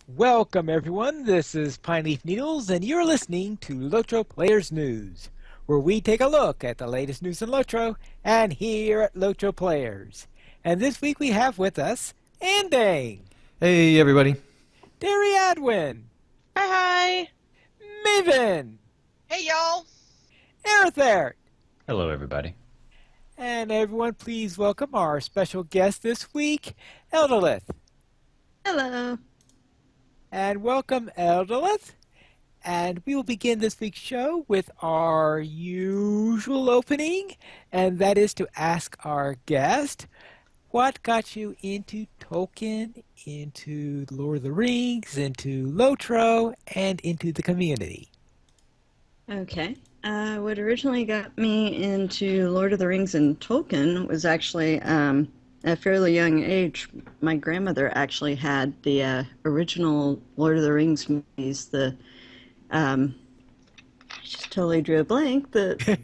Welcome everyone, this is Pineleaf Needles and you're listening to LOTRO Players News, where we take a look at the latest news in LOTRO and here at LOTRO Players. And this week we have with us Andang, Hey, everybody. Derry Adwin, Hi, hi. Maven, Hey, y'all. Aerother, Hello, everybody. and everyone please welcome our special guest this week, Eldolith. Hello. And welcome Eldolith. And we will begin this week's show with our usual opening, and that is to ask our guest, what got you into Tolkien, into Lord of the Rings, into LOTRO, and into the community? Okay. What originally got me into Lord of the Rings and Tolkien was actually at a fairly young age. My grandmother actually had the original Lord of the Rings movies. I just totally drew a blank. The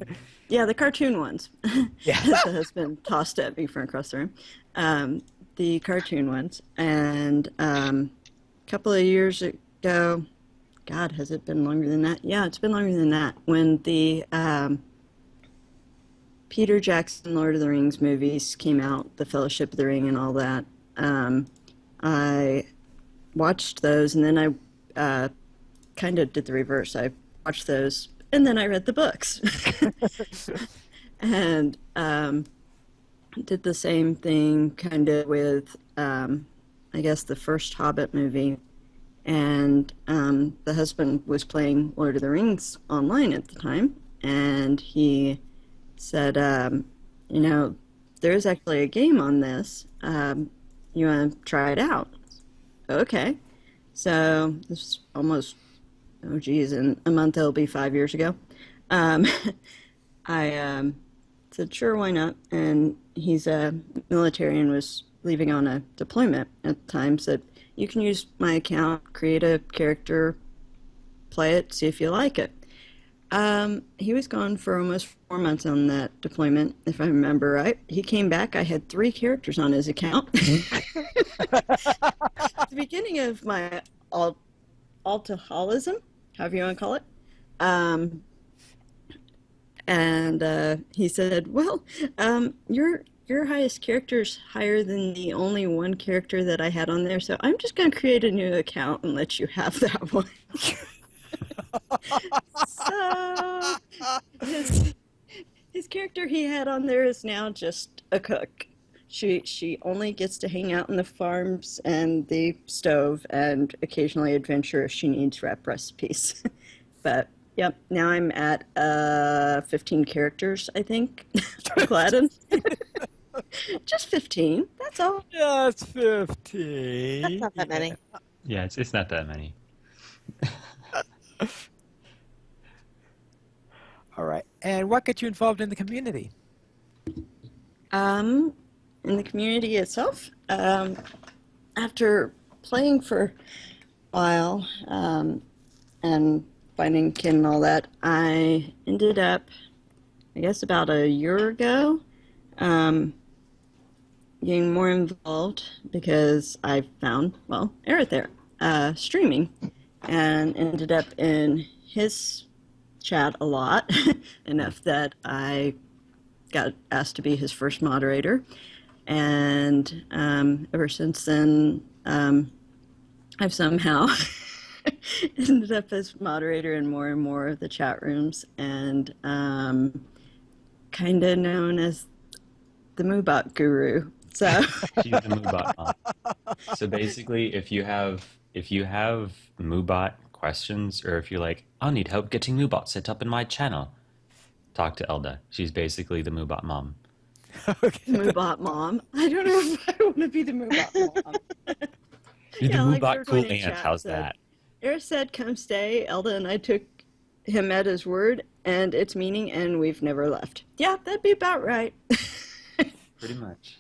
cartoon ones. Yeah. That has been tossed at me from across the room. The cartoon ones, and a couple of years ago. God, has it been longer than that? Yeah, it's been longer than that. When the Peter Jackson Lord of the Rings movies came out, The Fellowship of the Ring and all that, I watched those, and then I kind of did the reverse. I watched those, and then I read the books. And did the same thing kind of with, I guess, the first Hobbit movie. And the husband was playing Lord of the Rings online at the time, and he said, there is actually a game on this. You want to try it out? Okay. So this is almost, oh geez, in a month it'll be 5 years ago. I said, sure, why not? And he's a military and was leaving on a deployment at the time, said, you can use my account, create a character, play it, see if you like it. He was gone for almost 4 months on that deployment, if I remember right. He came back, I had 3 characters on his account. At the beginning of my alcoholism, however you want to call it. And he said, well, your highest character's higher than the only one character that I had on there, so I'm just going to create a new account and let you have that one. So his character he had on there is now just a cook. She only gets to hang out in the farms and the stove and occasionally adventure if she needs rep recipes. But yep, now I'm at 15 characters, I think. Aladdin. Just 15. That's all. Just 15. Not that many. Yeah, it's not that many. All right. And what got you involved in the community? In the community itself, after playing for a while and finding kin and all that, I ended up, I guess, about a year ago, getting more involved because I found, well, Eric there, streaming, and ended up in his chat a lot, enough that I got asked to be his first moderator. And ever since then, I've somehow ended up as moderator in more and more of the chat rooms, and kind of known as the Moobot guru. So She's the Moobot mom. So basically, if you have Moobot questions, or if you're like, I'll need help getting Moobot set up in my channel, talk to Elda. She's basically the Moobot mom. Okay. Moobot mom. I don't know if I want to be the Moobot mom. You're Yeah, the like Moobot cool everyone in aunt. chat How's said. that? Eric said, come stay. Elda and I took him at his word and its meaning, and we've never left. Yeah, that'd be about right. Pretty much.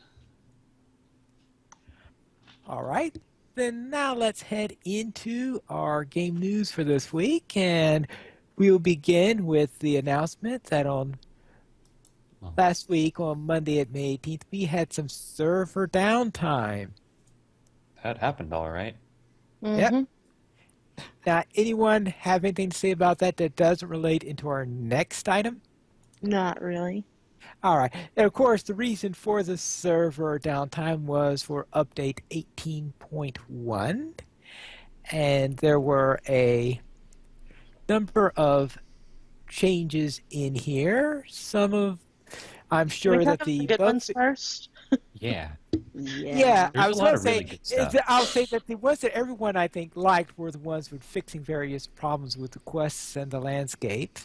All right. Then now let's head into our game news for this week. And we will begin with the announcement that on last week, on Monday at May 18th, we had some server downtime. That happened all right. Yep. Mm-hmm. Now, anyone have anything to say about that that doesn't relate into our next item? Not really. All right. And of course, the reason for the server downtime was for update 18.1, and there were a number of changes in here. I'm Can we sure talk that about the the good bug ones first? Yeah, Yeah, Yeah. I there's a was lot going to of say, really good stuff. I'll say that the ones that everyone I think liked were the ones with fixing various problems with the quests and the landscape.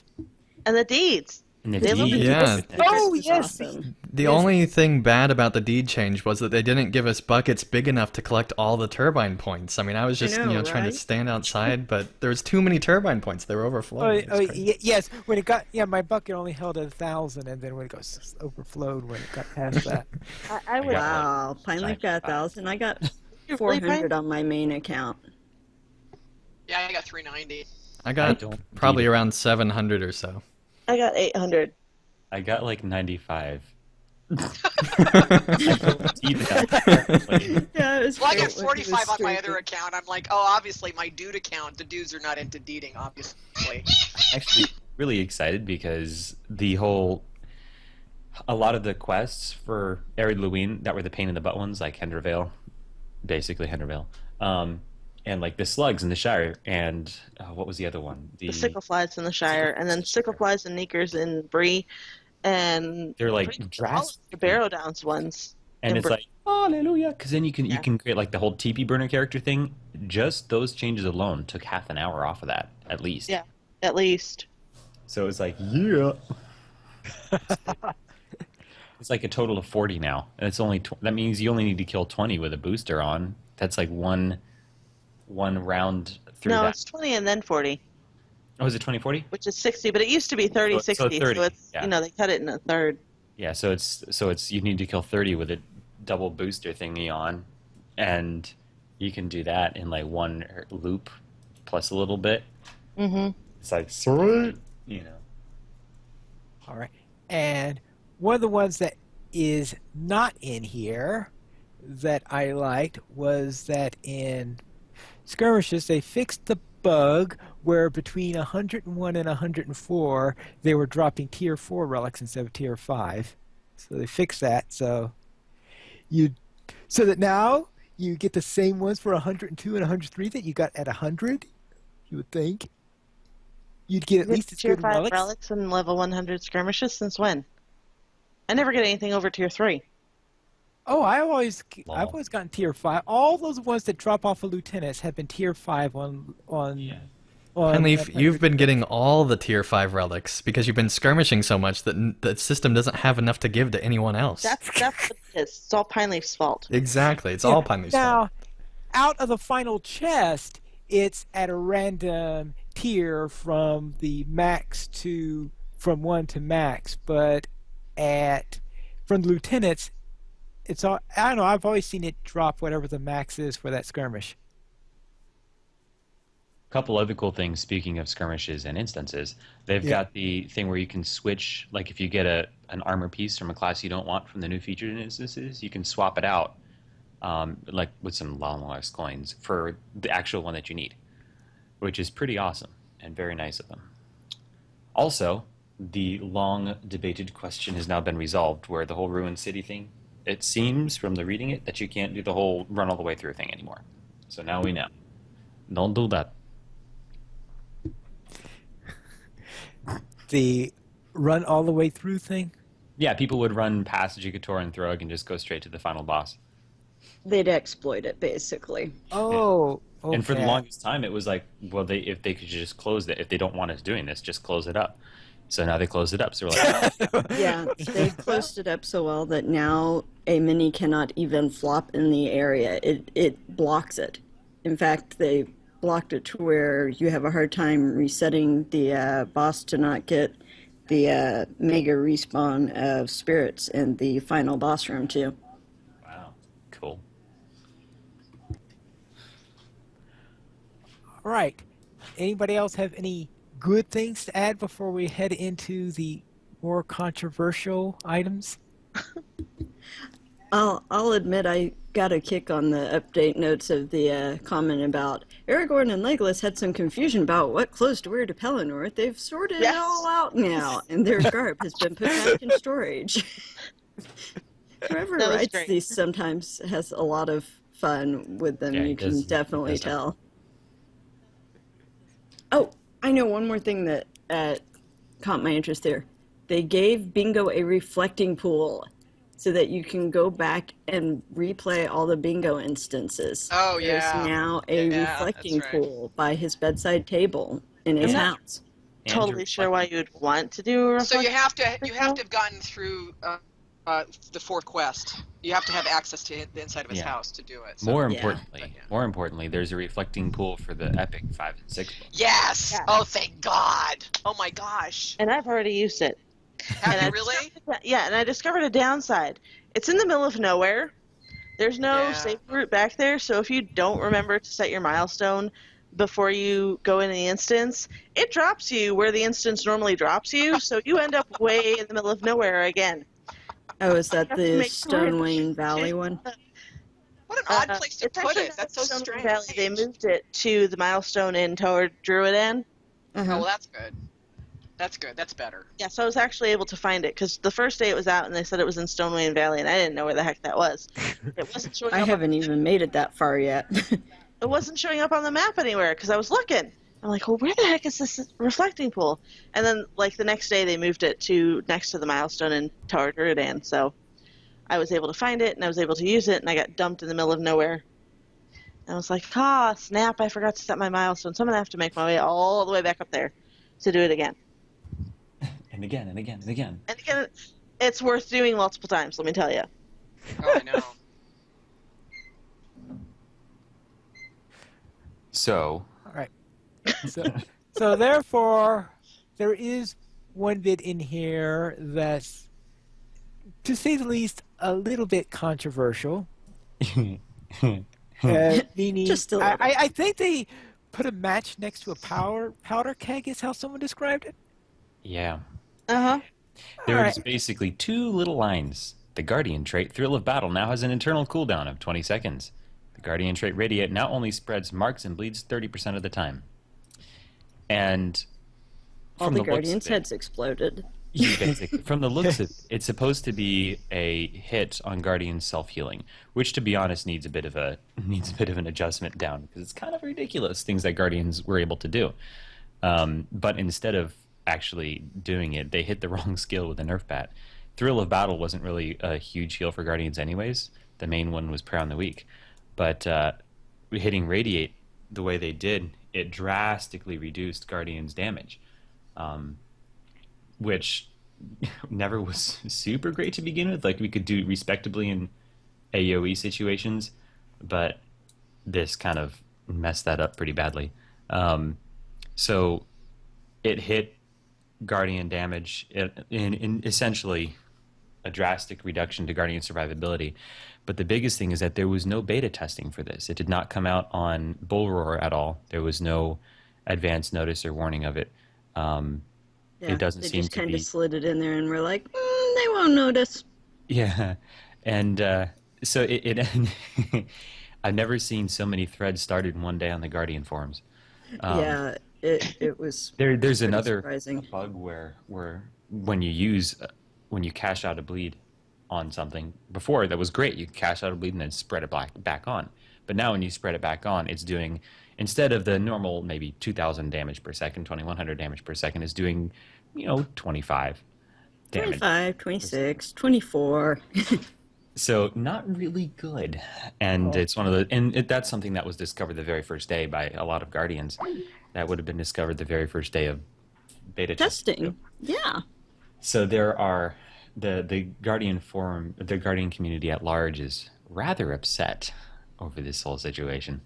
And the deeds. And the They love the deed. deeds. Yeah. Goodness. Oh, Was yes, awesome. The yes. only thing bad about the deed change was that they didn't give us buckets big enough to collect all the turbine points. I mean, I was I just, know, trying to right? stand outside, but there was too many turbine points. They were overflowing. It was crazy. Yes. When it got, my bucket only held 1,000, and then when it got overflowed when it got past that. I would. got, Wow. like, Pineleaf got 95. 1,000. I got You believe 400 on my main account. Yeah, I got 390. I I got don't probably deed it. around 700 or so. I got 800. I got like 95. I Yeah, don't deed that. Yeah, it was Well, I great got when he was 45 on my other streaking. account. I'm like, oh, obviously my dude account. The dudes are not into deeding, obviously. Actually, really excited because a lot of the quests for Arid Luwin that were the pain in the butt ones, like Hendervale, basically Hendervale, and like the slugs in the Shire, and what was the other one? The sickle flies in the Shire, and then sickle flies and neekers in Bree, and They're like pretty much all of drastic, the Barrow Downs ones. and in it's Bree. like hallelujah, because then you Yeah. can create like the whole TP burner character thing. Just those changes alone took half an hour off of that at least. Yeah, at least. So it's like yeah. It's like a total of 40 now, and it's only that means you only need to kill 20 with a booster on. That's like one round through No, that. it's 20 and then 40, Oh, is it 2040? which is 60, but it used to be 30, So 60. 30, So it's, yeah. they cut it in a third. Yeah, so it's you need to kill 30 with a double booster thingy on, and you can do that in like one loop plus a little bit. Mm-hmm. It's like sweet, All right. And one of the ones that is not in here that I liked was that in skirmishes they fixed the bug where between 101 and 104 they were dropping tier 4 relics instead of tier 5. So they fixed that so that now you get the same ones for 102 and 103 that you got at 100. You would think you'd get at least as Tier good 5 relics. relics and level 100 skirmishes since when? I never get anything over tier 3. Oh, I've always Lol. gotten tier 5. All those ones that drop off of lieutenants have been tier 5 on Yeah. Pineleaf, you've been getting all the tier 5 relics because you've been skirmishing so much that the system doesn't have enough to give to anyone else. That's what it is. It's all Pineleaf's fault. Exactly. It's all Pineleaf's fault. Now, out of the final chest, it's at a random tier from 1 to max, but from the lieutenants, it's all, I don't know, I've always seen it drop whatever the max is for that skirmish. Couple other cool things, speaking of skirmishes and instances, they've got the thing where you can switch, like if you get an armor piece from a class you don't want from the new featured instances, you can swap it out, like with some Lalamar's coins for the actual one that you need, which is pretty awesome and very nice of them. Also, the long debated question has now been resolved, where the whole ruined city thing, it seems from the reading it that you can't do the whole run all the way through thing anymore. So now we know. Don't do that. The run all the way through thing. Yeah, people would run past Jigator and Thrug and just go straight to the final boss. They'd exploit it, basically. Oh, okay. And for the longest time, it was like, well, if they could just close it, if they don't want us doing this, just close it up. So now they closed it up. So we're like, Yeah, they closed it up so well that now a mini cannot even flop in the area. It blocks it. In fact, they blocked it to where you have a hard time resetting the boss to not get the mega respawn of spirits in the final boss room too. wow, cool. All right. Anybody else have any good things to add before we head into the more controversial items? I'll admit I got a kick on the update notes of the comment about Aragorn and Legolas had some confusion about what clothes to wear to Pelennor. They've sorted it all out now, and their garb has been put back in storage. Whoever That was writes great. these sometimes has a lot of fun with them. Yeah, You it can does. It definitely does have- tell. Oh, I know one more thing that caught my interest there. They gave Bingo a reflecting pool so that you can go back and replay all the Bingo instances. Oh, There's yeah. now a Yeah, reflecting that's right. pool by his bedside table in his I'm not house. totally Andrew, sure why you'd want to do a So you reflection. have to have gotten through the fourth quest. You have to have access to the inside of his Yeah. house to do it. So. More Yeah. importantly, there's a reflecting pool for the epic 5 and 6 books. Yes. Yeah. Oh, thank God. Oh my gosh. And I've already used it. Have And you really? Yeah, and I discovered a downside. It's in the middle of nowhere. There's no Yeah. safe route back there, so if you don't remember to set your milestone before you go in the instance, it drops you where the instance normally drops you, so you end up way in the middle of nowhere again. Oh, is that You have to the make sure Stone Wayne Valley one? What an odd place to it's put actually it. not That's so Stone strange. Valley. They moved it to the milestone in Tower Druidan. Oh, well, Uh-huh. that's good. That's good. That's better. Yeah, so I was actually able to find it because the first day it was out and they said it was in Stone Wayne Valley, and I didn't know where the heck that was. It wasn't showing I up. haven't even made it that far yet. It wasn't showing up on the map anywhere because I was looking. I'm like, well, where the heck is this reflecting pool? And then, like, the next day they moved it to next to the milestone in Tower Druidan, so I was able to find it and I was able to use it, and I got dumped in the middle of nowhere. And I was like, snap, I forgot to set my milestone, so I'm going to have to make my way all the way back up there to do it again. And again, and again, and again. And again, it's worth doing multiple times, let me tell you. Oh, I know. So, All right. So therefore, there is one bit in here that's, to say the least, a little bit controversial. Meaning, Just a little. I think they put a match next to a powder keg, is how someone described it. yeah. Uh-huh. There's Alright. basically 2 little lines. The Guardian trait, Thrill of Battle, now has an internal cooldown of 20 seconds. The Guardian trait, Radiate, now only spreads marks and bleeds 30% of the time. And All from the looks Guardians' of it- heads exploded. Basically, from the looks of it, it's supposed to be a hit on Guardian's self-healing, which, to be honest, needs a bit of an adjustment down because it's kind of ridiculous things that Guardians were able to do. But instead of actually doing it, they hit the wrong skill with the Nerf bat. Thrill of Battle wasn't really a huge heal for Guardians, anyways. The main one was Prayer on the Weak, but hitting Radiate the way they did, it drastically reduced Guardian's damage. Which never was super great to begin with. Like, we could do respectably in AoE situations, but this kind of messed that up pretty badly. So it hit Guardian damage in essentially a drastic reduction to Guardian survivability. But the biggest thing is that there was no beta testing for this. It did not come out on Bull Roar at all. There was no advance notice or warning of it. Yeah, It doesn't they seem just to kind be. of slid it in there and we're like, they won't notice. Yeah, and so it I've never seen so many threads started in one day on the Guardian forums. Yeah, it was There's pretty another surprising. bug where when you cash out a bleed on something before that was great, you cash out a bleed and then spread it back on. But now when you spread it back on, it's doing, instead of the normal maybe 2,000 damage per second, 2,100 damage per second, is doing 25 damage. 25, 26, 24. So not really good, and it's one of the that's something that was discovered the very first day by a lot of Guardians. That would have been discovered the very first day of beta Testing. Yeah. So there are the Guardian forum, the Guardian community at large is rather upset over this whole situation,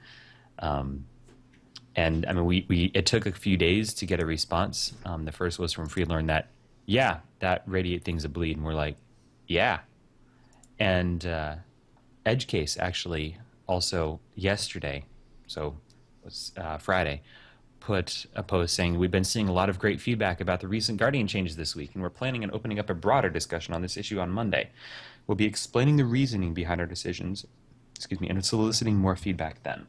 and I mean we it took a few days to get a response. The first was from Freelorn that that Radiate thing's a bleed, and we're like, yeah. And Edgecase actually also yesterday, so it was Friday, put a post saying, "We've been seeing a lot of great feedback about the recent Guardian changes this week, and we're planning on opening up a broader discussion on this issue on Monday. We'll be explaining the reasoning behind our decisions, and soliciting more feedback then."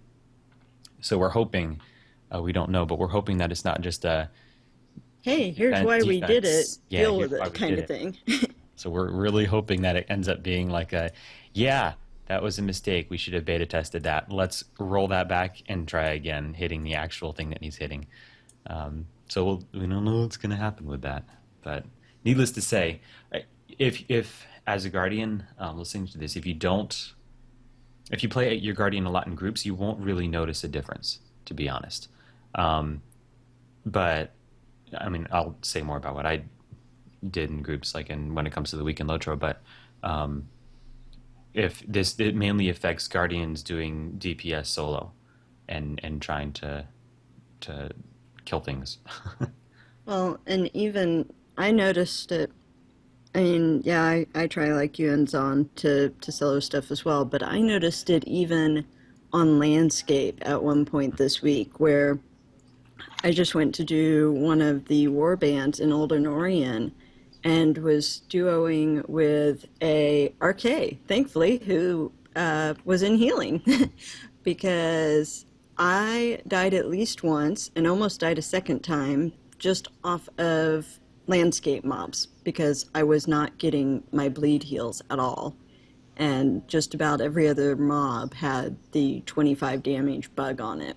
So we're hoping, we don't know, but we're hoping that it's not just a Hey, here's why we did it. Yeah, Deal here's with why it we kind did of it. thing. So we're really hoping that it ends up being like yeah, that was a mistake. We should have beta tested that. Let's roll that back and try again, hitting the actual thing that needs hitting. We don't know what's going to happen with that. But needless to say, if as a Guardian listening to this, if you play your Guardian a lot in groups, you won't really notice a difference, to be honest. But I mean, I'll say more about what I did in groups, like when it comes to the weekend LOTRO. But it mainly affects Guardians doing DPS solo and trying to kill things. Well, and even I noticed it. I mean, yeah, I try like you and Zon to solo stuff as well, but I noticed it even on landscape at one point this week where I just went to do one of the war bands in Old Orion and was duoing with a RK, thankfully, who was in healing because I died at least once and almost died a second time just off of landscape mobs because I was not getting my bleed heals at all. And just about every other mob had the 25 damage bug on it.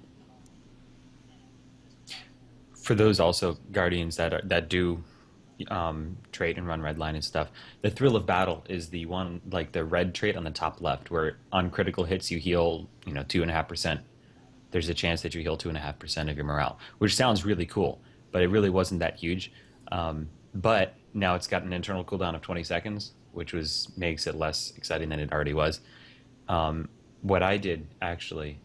For those also Guardians that do trait and run red line and stuff, the thrill of battle is the one, like the red trait on the top left, where on critical hits you heal 2.5%. There's a chance that you heal 2.5% of your morale, which sounds really cool, but it really wasn't that huge. But now it's got an internal cooldown of 20 seconds, which makes it less exciting than it already was. What I did actually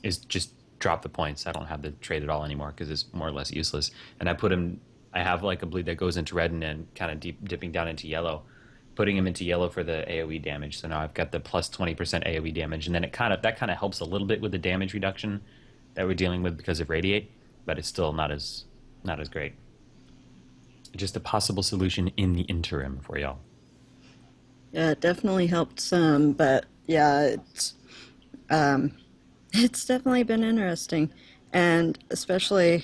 is just drop the points. I don't have the trait at all anymore because it's more or less useless. And I have like a bleed that goes into red and then kind of dipping down into yellow, putting him into yellow for the AoE damage. So now I've got the plus 20% AoE damage, and then that kind of helps a little bit with the damage reduction that we're dealing with because of radiate, but it's still not as great. Just a possible solution in the interim for y'all. Yeah, it definitely helped some, but yeah, it's definitely been interesting. And especially,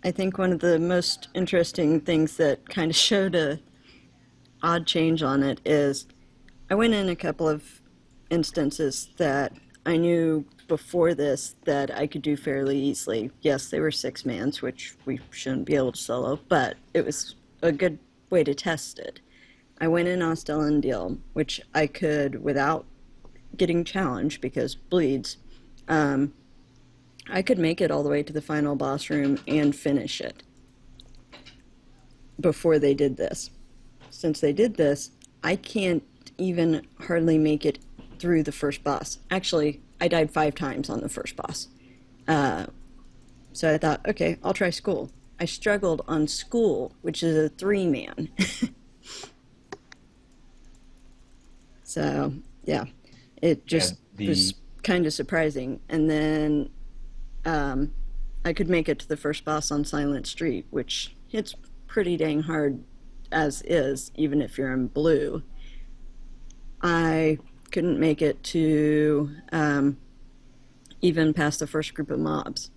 I think one of the most interesting things that kind of showed a odd change on it is I went in a couple of instances that I knew before this that I could do fairly easily. Yes, they were 6-mans, which we shouldn't be able to solo, but it was a good way to test it. I went in Ostel Deal, which I could without getting challenged because bleeds. I could make it all the way to the final boss room and finish it before they did this. Since they did this, I can't even hardly make it through the first boss. Actually, I died 5 times on the first boss. So I thought, okay, I'll try School. I struggled on School, which is a 3-man. So, yeah, it just was kind of surprising. And then I could make it to the first boss on Silent Street, which it's pretty dang hard as is, even if you're in blue. I couldn't make it to even past the first group of mobs.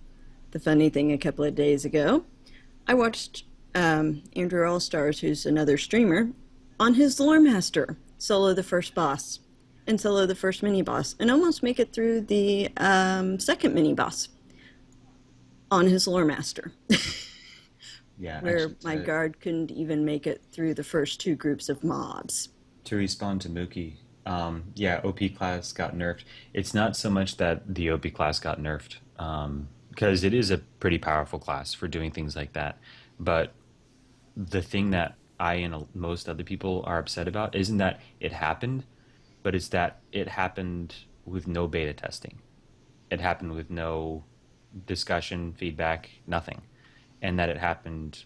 The funny thing, a couple of days ago, I watched Andrew Allstars, who's another streamer, on his Lore Master solo the first boss and solo the first mini boss and almost make it through the second mini boss on his Lore Master. Yeah, where actually, my guard couldn't even make it through the first 2 groups of mobs. To respond to Mookie, yeah, OP class got nerfed. It's not so much that the OP class got nerfed, because it is a pretty powerful class for doing things like that. But the thing that I and most other people are upset about isn't that it happened, but it's that it happened with no beta testing. It happened with no discussion, feedback, nothing. And that it happened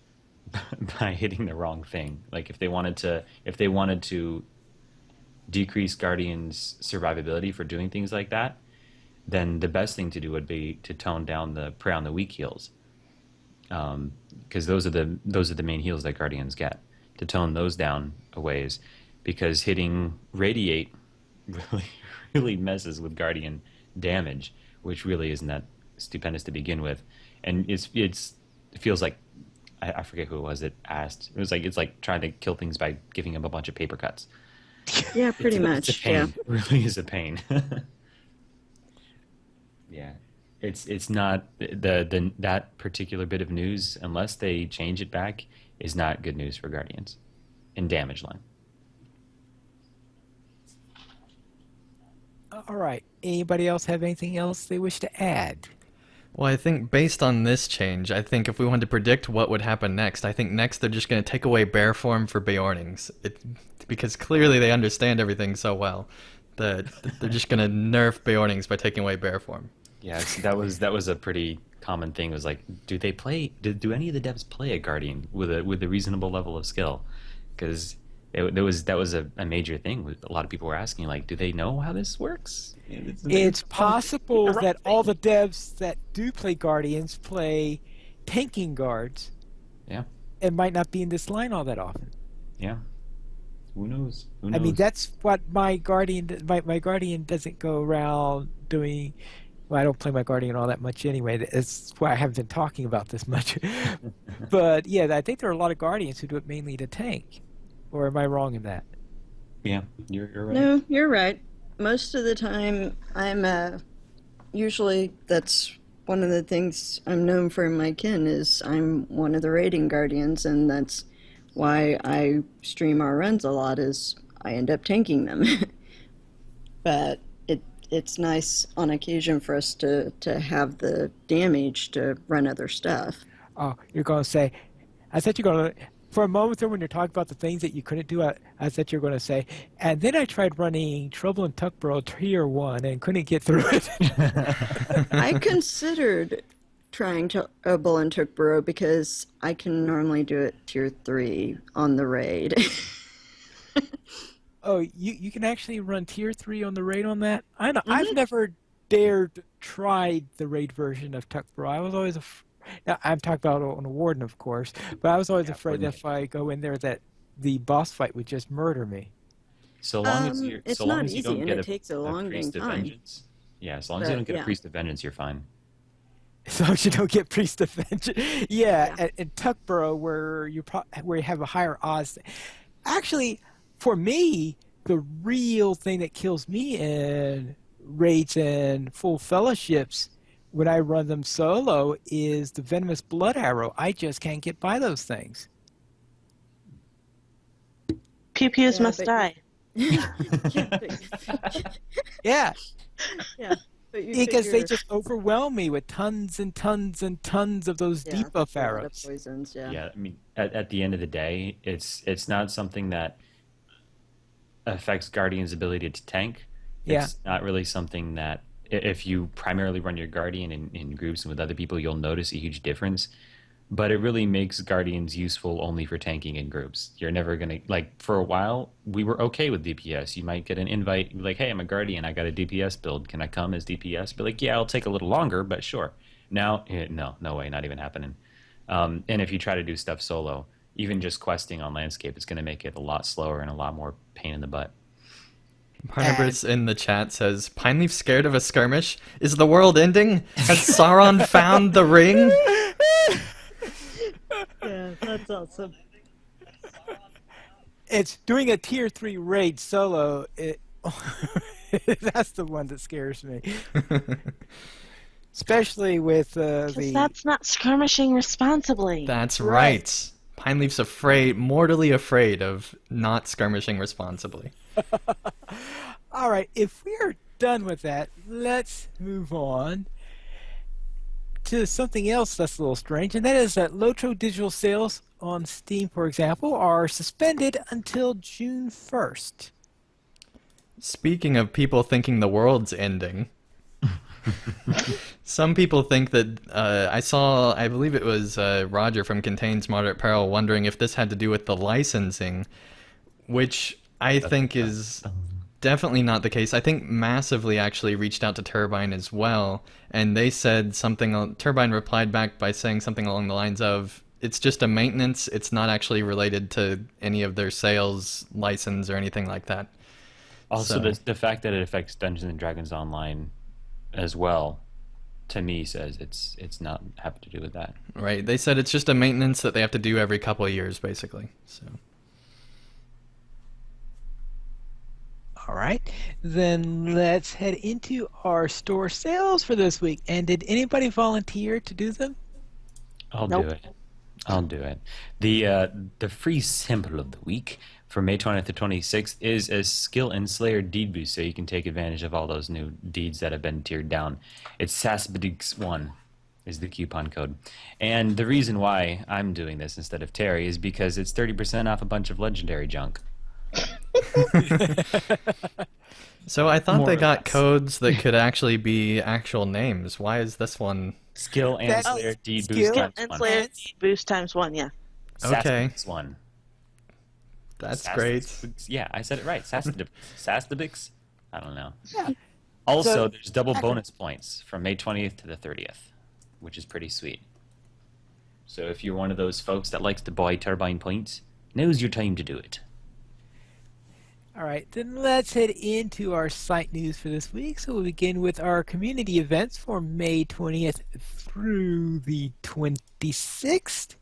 by hitting the wrong thing. Like if they wanted to decrease Guardian's survivability for doing things like that, then the best thing to do would be to tone down the prey on the weak heals, because those are the main heals that Guardians get. To tone those down a ways, because hitting Radiate really really messes with Guardian damage, which really isn't that stupendous to begin with, and it feels like I forget who it was that asked. It was like it's like trying to kill things by giving them a bunch of paper cuts. Yeah, pretty It's a much. Yeah. pain. It really is a pain. Yeah, it's not the that particular bit of news, unless they change it back, is not good news for Guardians in damage line. All right. Anybody else have anything else they wish to add? Well, I think based on this change, I think if we wanted to predict what would happen next, I think next they're just going to take away bear form for Beornings. Because clearly they understand everything so well that they're just going to nerf Beornings by taking away bear form. Yeah, so that was a pretty common thing. Was like, do any of the devs play a Guardian with a reasonable level of skill? Because that was a major thing. A lot of people were asking, like, do they know how this works? It's possible that all the devs that do play Guardians play tanking guards Yeah, and might not be in this line all that often. yeah. Who knows? Who I knows? mean, that's what my Guardian doesn't go around doing. Well, I don't play my Guardian all that much anyway. That's why I haven't been talking about this much. But yeah, I think there are a lot of Guardians who do it mainly to tank. Or am I wrong in that? Yeah, you're right. No, you're right. Most of the time, usually that's one of the things I'm known for in my kin is I'm one of the raiding guardians, and that's why I stream our runs a lot. Is I end up tanking them, but it's nice on occasion for us to have the damage to run other stuff. Oh, you're going to say, I thought you're going to, for a moment there when you're talking about the things that you couldn't do, I thought you were going to say, and then I tried running Trouble in Tuckborough Tier 1 and couldn't get through it. I considered trying to Bull and Tookborough because I can normally do it tier 3 on the raid. Oh, you can actually run Tier 3 on the raid on that? I know, I've never dared tried the raid version of Tuckborough. I was always now, I'm talking about on a Warden, of course, but I was always afraid that if I go in there that the boss fight would just murder me. So long as It's so long not as you easy, don't and get it takes a long priest dang of time. vengeance. Yeah, as long as you But, don't get a yeah. priest of vengeance, you're fine. As long as you don't get Priest of Vengeance. Yeah, Yeah. in Tuckborough, where you have a higher odds. Actually, for me, the real thing that kills me in raids and full fellowships when I run them solo is the Venomous Blood Arrow. I just can't get by those things. Pew pews Yeah, must but- die. Yeah, Yeah, but you because they figure- just overwhelm me with tons and tons and tons of those yeah, debuff that's a lot of arrows. poisons. Yeah. Yeah, I mean, at the end of the day, it's not something that affects Guardian's ability to tank. Yeah. It's not really something that if you primarily run your Guardian in groups and with other people, you'll notice a huge difference. But it really makes Guardians useful only for tanking in groups. You're never going to, like, for a while, we were okay with DPS. You might get an invite, like, hey, I'm a Guardian, I got a DPS build. Can I come as DPS? Be like, yeah, I'll take a little longer, but sure. Now, no way, not even happening. And if you try to do stuff solo, even just questing on landscape, it's going to make it a lot slower and a lot more pain in the butt. Barnabas in the chat says, Pineleaf scared of a skirmish? Is the world ending? Has Sauron found the ring? Yeah, that's awesome. It's doing a tier 3 raid solo. That's the one that scares me. Especially with Because the... that's not skirmishing responsibly. That's Right. right. Pineleaf's mortally afraid of not skirmishing responsibly. All right, if we're done with that, let's move on to something else that's a little strange, and that is that LOTRO digital sales on Steam, for example, are suspended until June 1st. Speaking of people thinking the world's ending, some people think that I believe it was Roger from Contains Moderate Peril wondering if this had to do with the licensing, which I think is definitely not the case. I think Massively actually reached out to Turbine as well, and they said something. Turbine replied back by saying something along the lines of, "It's just a maintenance. It's not actually related to any of their sales license or anything like that." Also, So- the fact that it affects Dungeons and Dragons Online as well, to me, says it's not have to do with that. Right. They said it's just a maintenance that they have to do every couple of years, basically. So. All right, then let's head into our store sales for this week. And did anybody volunteer to do them? I'll Nope. do it. I'll do it. The free sample of the week from May 20th to 26th is a Skill and Slayer deed boost, so you can take advantage of all those new deeds that have been tiered down. It's SASBDIX1 is the coupon code. And the reason why I'm doing this instead of Terry is because it's 30% off a bunch of legendary junk. So I thought More they or got less. codes that could actually be actual names. Why is this one? Skill and That's Slayer deed skill boost times And one. Slayer boost times 1, yeah. Okay. SASBDIX1. That's great. Yeah, I said it right. SASBDIX? I don't know. Yeah. Also, So- there's double bonus points from May 20th to the 30th, which is pretty sweet. So if you're one of those folks that likes to buy turbine points, now's your time to do it. All right, then let's head into our site news for this week. So we'll begin with our community events for May 20th through the 26th.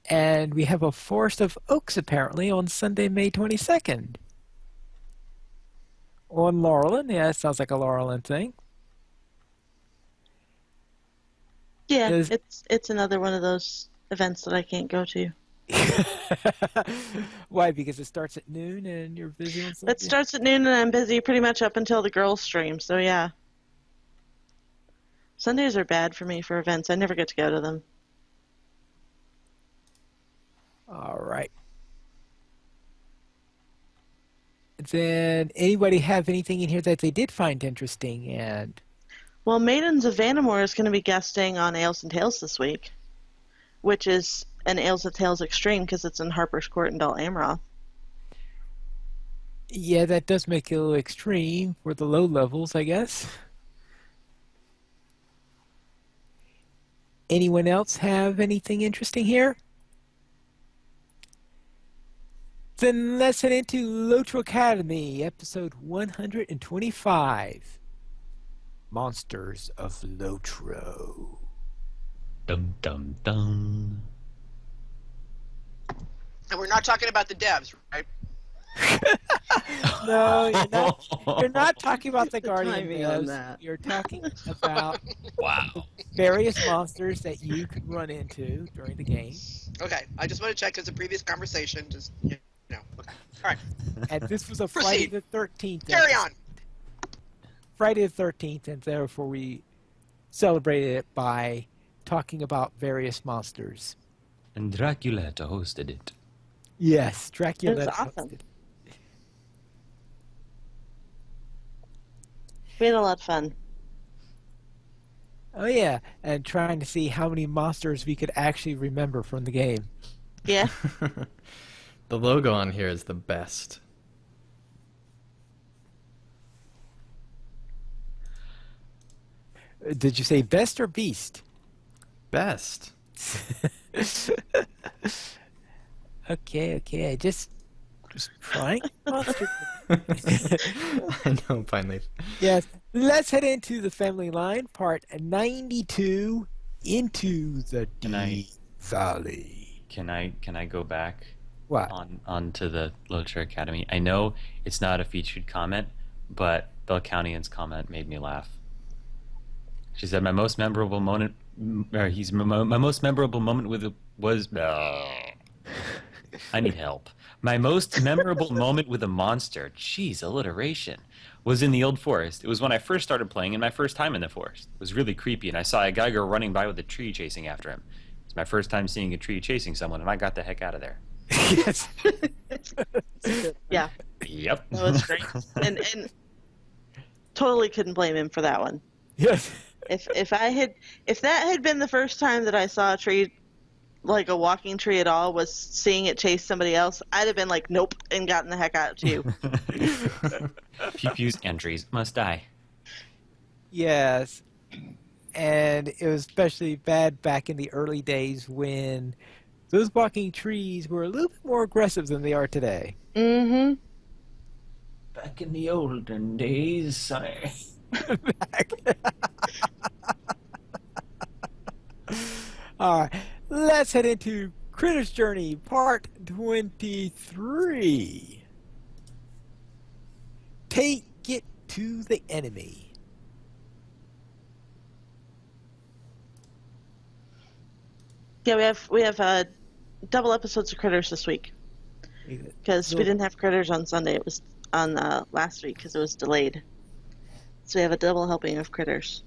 And we have a Forest of Oaks apparently on Sunday, May 22nd. On Laurelin, yeah, it sounds like a Laurelin thing. Yeah, Is- it's another one of those events that I can't go to. Why? Because it starts at noon and you're busy on Sunday? It starts at noon and I'm busy pretty much up until the girls stream, so yeah. Sundays are bad for me for events. I never get to go to them. All right. Then anybody have anything in here that they did find interesting? And Well, Maidens of Vanamore is going to be guesting on Ales and Tales this week, which is an Ales of Tales Extreme because it's in Harper's Court and Dal Amroth. yeah, that does make it a little extreme for the low levels, I guess. Anyone else have anything interesting here? Then let's head into LOTRO Academy, episode 125. Monsters of LOTRO. Dum dum dum. And we're not talking about the devs, right? No, you're not talking about the The Guardian timing on devs. that. You're talking about Wow. various monsters that you could run into during the game. Okay, I just want to check because the previous conversation just, you know. Okay, all right, And this was a Friday Proceed. the 13th. carry episode. on. Friday the 13th, and therefore we celebrated it by talking about various monsters. And Dracula hosted it. Yes, Dracula. It was awesome. hosted. We had a lot of fun. Oh yeah, and trying to see how many monsters we could actually remember from the game. Yeah. The logo on here is the best. Did you say best or beast? Best. Okay, just trying. Monster. I know, Pineleaf. Yes, let's head into the family line, part 92, Into the Can I- Deep Valley. Can I go back What? onto the LOTRO Academy? I know it's not a featured comment, but Bell Countian's comment made me laugh. She said, "My most memorable moment, my most memorable moment with it was." I need help. My most memorable moment with a monster, jeez, alliteration, was in the Old Forest. It was when I first started playing and my first time in the forest. It was really creepy, and I saw a Geiger running by with a tree chasing after him. It's my first time seeing a tree chasing someone, and I got the heck out of there. Yes. Yeah, Yep. that was great. And totally couldn't blame him for that one. Yes. If that had been the first time that I saw a tree like a walking tree at all was seeing it chase somebody else, I'd have been like, nope, and gotten the heck out too. Pew Pew's entries must die. Yes, and it was especially bad back in the early days when those walking trees were a little bit more aggressive than they are today. Mm-hmm. Back in the olden days, All right, let's head into Critter's Journey, Part 23. Take it to the enemy. Yeah, we have double episodes of Critters this week because we didn't have Critters on Sunday. It was on last week because it was delayed. So we have a double helping of Critters.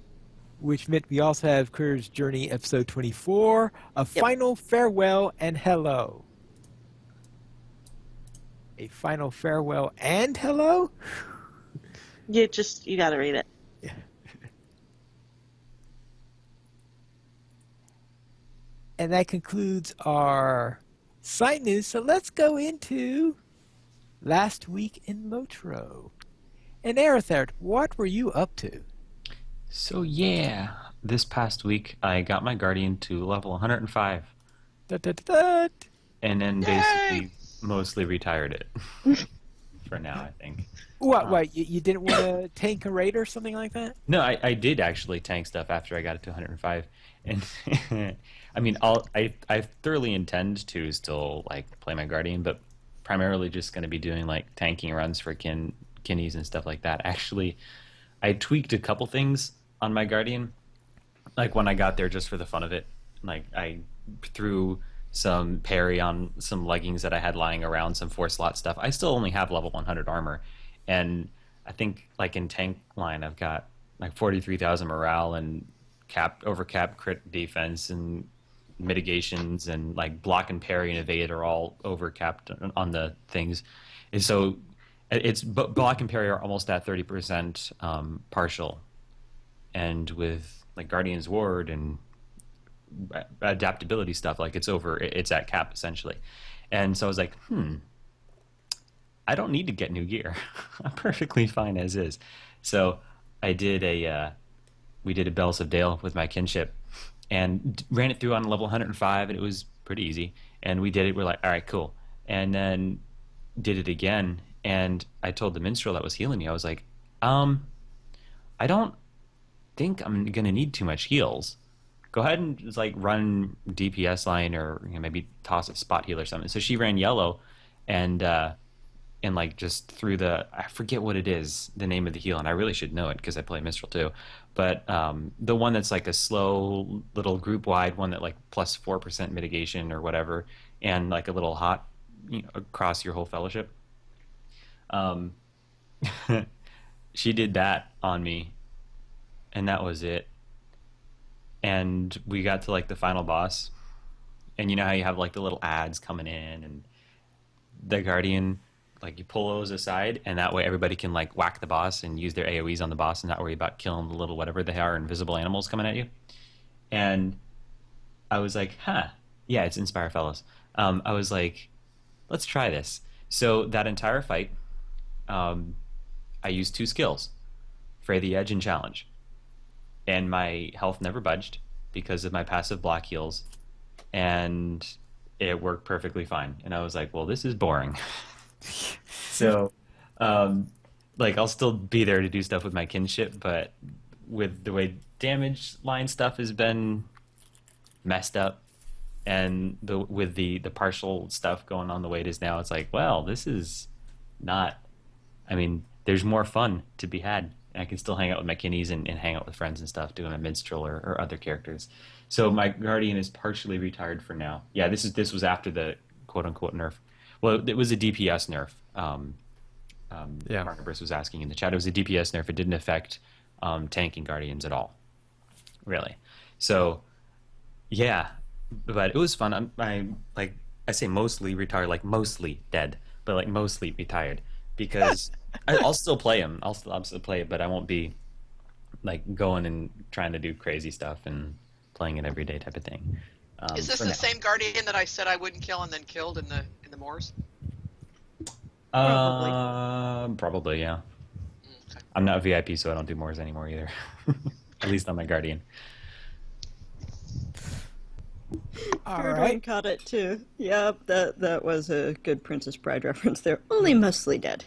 Which meant we also have Critter's Journey, Episode 24, A Yep. Final Farewell and Hello. A Final Farewell and Hello? You gotta read it. And that concludes our site news. So let's go into last week in LOTRO. And Aerithert, what were you up to? So yeah, this past week I got my Guardian to level 105, Da, da, da, da. and then basically mostly retired it for now, I think. What, you didn't want to tank a raid or something like that? No, I did actually tank stuff after I got it to 105, and I mean, I thoroughly intend to still like play my Guardian, but primarily just going to be doing like tanking runs for kinnies and stuff like that. Actually, I tweaked a couple things on my Guardian, like when I got there just for the fun of it. Like I threw some parry on some leggings that I had lying around, some 4-slot stuff. I still only have level 100 armor, and I think like in tank line I've got like 43,000 morale and over cap crit defense and mitigations, and like block and parry and evade are all over capped on the things. And so it's block and parry are almost at 30% partial, and with like Guardian's Ward and adaptability stuff, like it's at cap essentially. And so I was like, I don't need to get new gear. I'm perfectly fine as is. So I did we did a Bells of Dale with my kinship and ran it through on level 105, and it was pretty easy. And we did it. We're like, all right, cool. And then did it again, and I told the minstrel that was healing me, I was like, I don't think I'm gonna need too much heals. Go ahead and just like run DPS line, or maybe toss a spot heal or something. So she ran yellow, and like just threw I forget what it is, the name of the heal, and I really should know it because I play minstrel too. But the one that's like a slow little group wide one that like plus 4% mitigation or whatever, and like a little hot across your whole fellowship. She did that on me, and that was it. And we got to like the final boss, and you know how you have like the little ads coming in, and the Guardian, like you pull those aside, and that way everybody can like whack the boss and use their AoEs on the boss and not worry about killing the little whatever they are, invisible animals coming at you. And I was like, yeah, it's Inspire Fellows. I was like, let's try this. So that entire fight, I used 2 skills, Fray the Edge and Challenge. And my health never budged because of my passive block heals, and it worked perfectly fine. And I was like, well, this is boring. So, like, I'll still be there to do stuff with my kinship, but with the way damage line stuff has been messed up, and with the partial stuff going on the way it is now, it's like, well, this is not. I mean, there's more fun to be had. I can still hang out with my kinnies and hang out with friends and stuff, doing a minstrel or other characters. So my Guardian is partially retired for now. Yeah, this was after the quote unquote nerf. Well, it was a DPS nerf. Marcus was asking in the chat. It was a DPS nerf. It didn't affect tanking Guardians at all, really. So yeah, but it was fun. I say mostly retired, like mostly dead, but like mostly retired, because I'll still play him. I'll still play it, but I won't be like going and trying to do crazy stuff and playing it every day type of thing. Is this for the now. same guardian that I said I wouldn't kill and then killed in the moors? Probably, yeah. Okay. I'm not VIP, so I don't do Moors anymore either. At least on my Guardian. All Third right. one caught it too. Yep, that was a good Princess Bride reference there. Only mostly dead.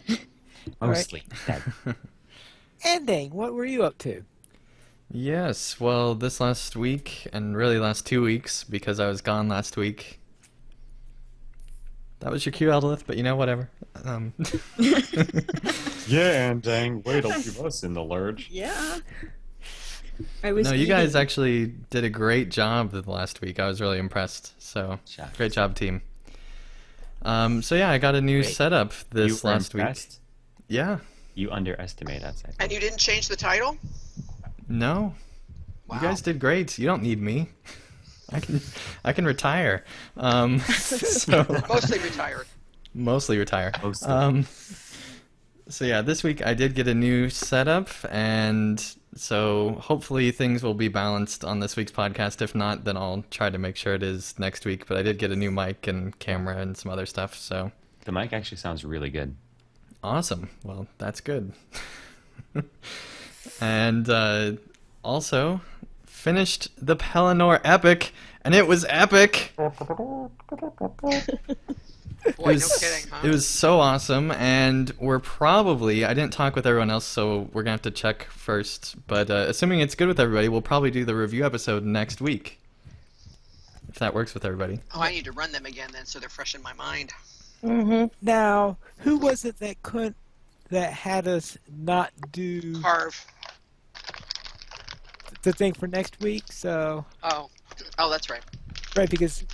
All right. Mostly dead. Ending. What were you up to? Yes, well, this last week, and really last 2 weeks, because I was gone last week. That was your cue, Eldolith, but whatever. Yeah, and dang, wait, I'll leave us in the lurch. Yeah. I was No, you guys eating. actually did a great job the last week. I was really impressed. So, Shucks. great job, team. So yeah, I got a new Wait, setup You this were last week. impressed? Yeah. You underestimate us, I And think. you didn't change the title? No. Wow. You guys did great. You don't need me. I can retire. So Mostly retired. mostly retire. Mostly. So yeah, this week I did get a new setup, and so hopefully things will be balanced on this week's podcast. If not, then I'll try to make sure it is next week. But I did get a new mic and camera and some other stuff, so The mic actually sounds really good. awesome. Well, that's good. And also finished the Pelennor epic, and it was epic. Boy, no kidding, huh? It was so awesome, and we're probably, I didn't talk with everyone else, so we're going to have to check first, but assuming it's good with everybody, we'll probably do the review episode next week, if that works with everybody. Oh, I need to run them again then, so they're fresh in my mind. Now, who was it that had us not do Carve. the thing for next week? So, Oh, that's right. right, because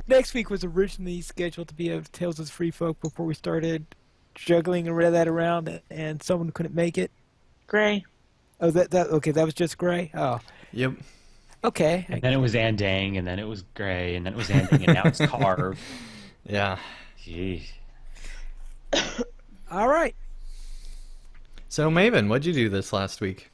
next week was originally scheduled to be a Tales of Free Folk before we started juggling and that around, and someone couldn't make it. Gray. Oh, okay, that was just Gray? Oh, Yep. okay. And then it was Andang, and then it was Gray, and then it was Andang, and now it's Carve. Yeah. Jeez. All right. So, Maven, what'd you do this last week?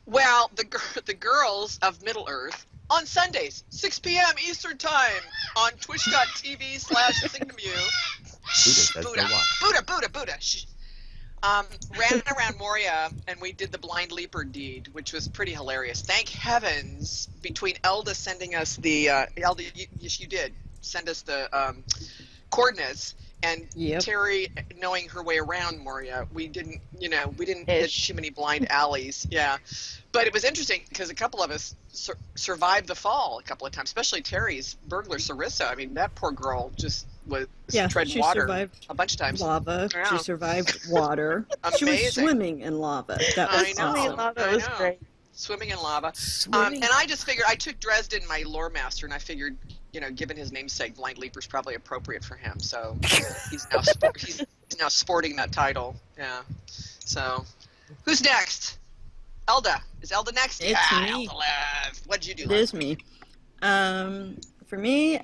Well, the girls of Middle Earth on Sundays, 6 p.m. Eastern Time on twitch.tv/Signamu. says they watch. Buddha. Shh. Ran around Moria, and we did the blind leaper deed, which was pretty hilarious. Thank heavens, between Elda sending us the Elda, yes, you did send us the coordinates, and Yep. Terry knowing her way around Moria, we didn't hit Ish. too many blind alleys. Yeah, but it was interesting because a couple of us survived the fall a couple of times, especially Terry's burglar Sarissa. I mean, that poor girl just was treading she water survived a bunch of times. lava. Yeah. She survived water. She was Amazing. swimming in lava. That was I know. awesome. That I was know. great. Swimming in lava. Swimming. And I just figured, I took Dresden, my lore master, and I figured, given his namesake, Blind Leaper's probably appropriate for him. So he's now sporting that title. Yeah. So, who's next? Elda. Is Elda next? It's yeah, me. Elda left. What'd you do? It is me. For me,